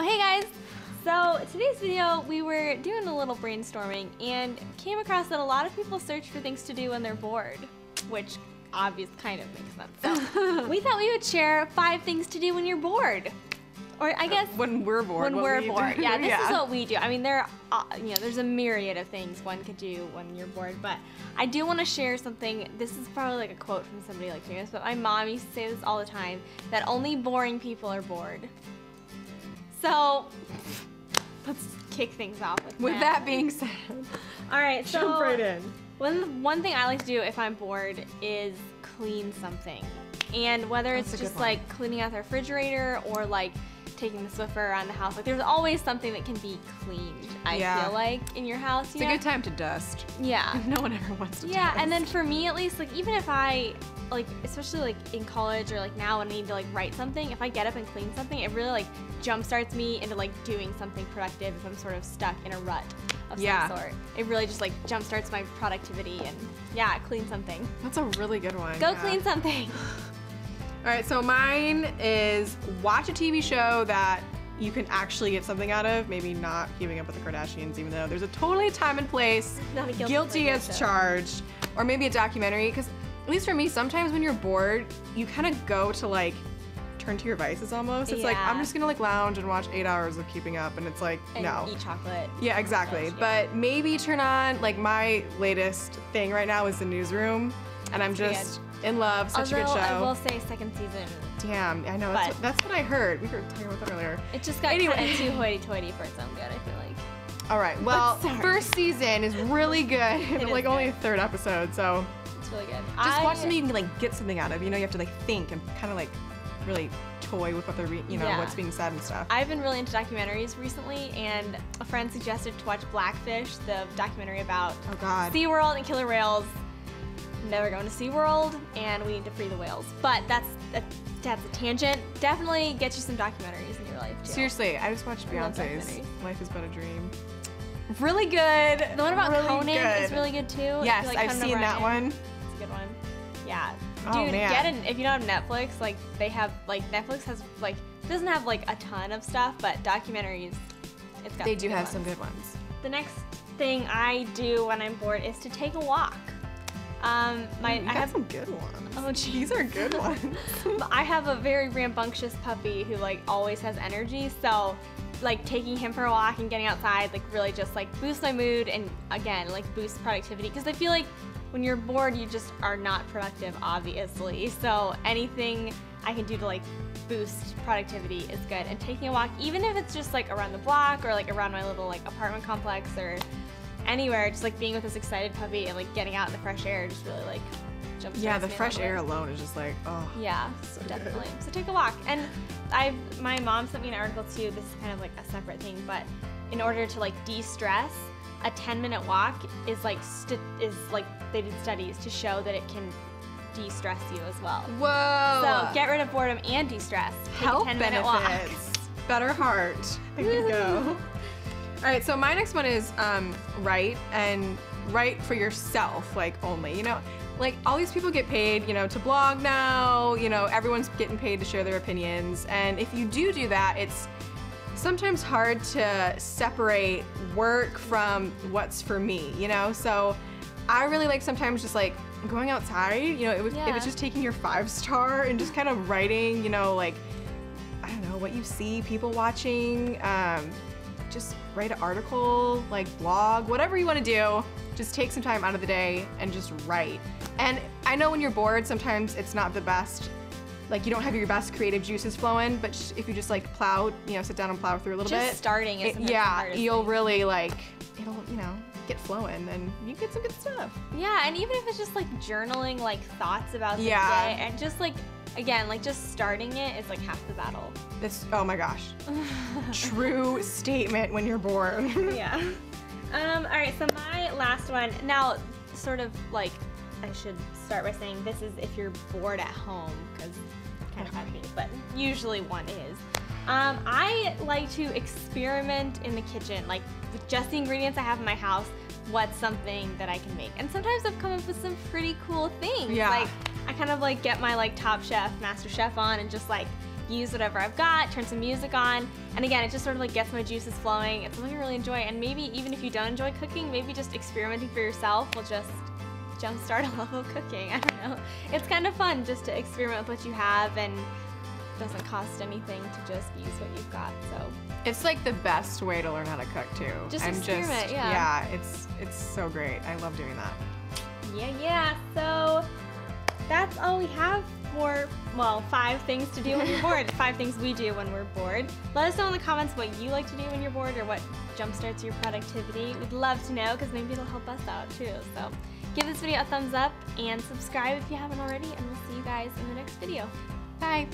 hey guys! So today's video, we were doing a little brainstorming and came across that a lot of people search for things to do when they're bored, which obviously kind of makes sense. So we thought we would share 5 things to do when you're bored. Or I guess when we're bored. When we're bored. Yeah, this is what we do. I mean, there's a myriad of things one could do when you're bored, but I do want to share something. This is probably like a quote from somebody like famous, but my mom used to say this all the time, that only boring people are bored. So let's kick things off with that being said. All right, so jump right in. One thing I like to do if I'm bored is clean something. And whether it's just like cleaning out the refrigerator or like taking the Swiffer around the house, like there's always something that can be cleaned, I feel like, in your house. It's a good time to dust. Yeah. No one ever wants to dust. Yeah, and then for me at least, like even if I, like especially like in college or like now when I need to like write something, if I get up and clean something, it really like jumpstarts me into like doing something productive if I'm sort of stuck in a rut of some sort. It really just like jumpstarts my productivity and clean something. That's a really good one. Go clean something. All right, so mine is watch a TV show that you can actually get something out of. Maybe not Keeping Up with the Kardashians, even though there's a totally time and place. Not a guilty as charged. Or maybe a documentary, because at least for me, sometimes when you're bored, you kind of go to like turn to your vices almost. It's like, I'm just gonna like lounge and watch 8 hours of Keeping Up, and it's like, no. Eat chocolate. Yeah, exactly. But maybe turn on, like my latest thing right now is The Newsroom, and I'm just in love. Such a good show. I will say second season. Damn, I know. That's what I heard. We were talking about that earlier. It just got kind of too hoity-toity for its own good, I feel like. All right. Well, first season is really good. But like only a 3rd episode, so it's really good. Just watch something you can like get something out of. You know, you have to like think and kind of like really toy with what they're what's being said and stuff. I've been really into documentaries recently, and a friend suggested to watch Blackfish, the documentary about SeaWorld and killer whales. Never going to SeaWorld, and we need to free the whales. But that's a tangent. Definitely get you some documentaries in your life too. Seriously, I just watched Beyonce's Life is But a Dream. Really good. The one about Conan is really good too. Yes, I've seen that one. It's a good one. Yeah. Dude, get it. If you don't have Netflix, like they have, like Netflix has like, doesn't have like a ton of stuff, but documentaries, it's got. They do have some good ones. The next thing I do when I'm bored is to take a walk. I have some good ones. Oh, geez. These are good ones. I have a very rambunctious puppy who like always has energy, so like taking him for a walk and getting outside like really just like boosts my mood and again like boosts productivity, because I feel like when you're bored you just are not productive, obviously. So anything I can do to like boost productivity is good. And taking a walk, even if it's just like around the block or like around my little like apartment complex or anywhere, just like being with this excited puppy and like getting out in the fresh air just really like jumps. Yeah, the fresh air alone is just like, oh. Yeah, so definitely. So take a walk. And my mom sent me an article too. This is kind of like a separate thing, but in order to like de-stress, a 10-minute walk is like they did studies to show that it can de-stress you as well. Whoa! So get rid of boredom and de-stress. Health benefits. Better heart. There you go. All right, so my next one is write, and write for yourself, like only. You know, like all these people get paid, you know, to blog now. You know, everyone's getting paid to share their opinions, and if you do that, it's sometimes hard to separate work from what's for me. You know, so I really like sometimes just like going outside. You know, it was just taking your 5-star and just kind of writing. You know, like I don't know what you see people watching. Just write an article, like blog, whatever you want to do. Just take some time out of the day and just write. And I know when you're bored, sometimes it's not the best, like you don't have your best creative juices flowing, but if you just like plow, you know, sit down and plow through a little bit. Just starting is the hardest you'll thing. Really like, it'll, you know, get flowing and you get some good stuff. Yeah, and even if it's just like journaling like thoughts about the day and just like, again, like just starting it is like half the battle. Oh my gosh. True statement when you're bored. Yeah. All right, so my last one, now sort of like, I should start by saying this is if you're bored at home, because kind of happy, but usually one is. I like to experiment in the kitchen, like with just the ingredients I have in my house, what's something that I can make. And sometimes I've come up with some pretty cool things. Yeah. Like I kind of like get my like Top Chef, Master Chef on and just like use whatever I've got, turn some music on, and again, it just sort of like gets my juices flowing. It's something I really enjoy, and maybe even if you don't enjoy cooking, maybe just experimenting for yourself will just jumpstart a love of cooking. I don't know. It's kind of fun just to experiment with what you have, and it doesn't cost anything to just use what you've got. So it's like the best way to learn how to cook too. Just experiment, yeah. It's so great. I love doing that. Yeah. So that's all we have for, well, 5 things to do when you're bored. 5 things we do when we're bored. Let us know in the comments what you like to do when you're bored or what jumpstarts your productivity. We'd love to know because maybe it'll help us out too. So give this video a thumbs up and subscribe if you haven't already, and we'll see you guys in the next video. Bye.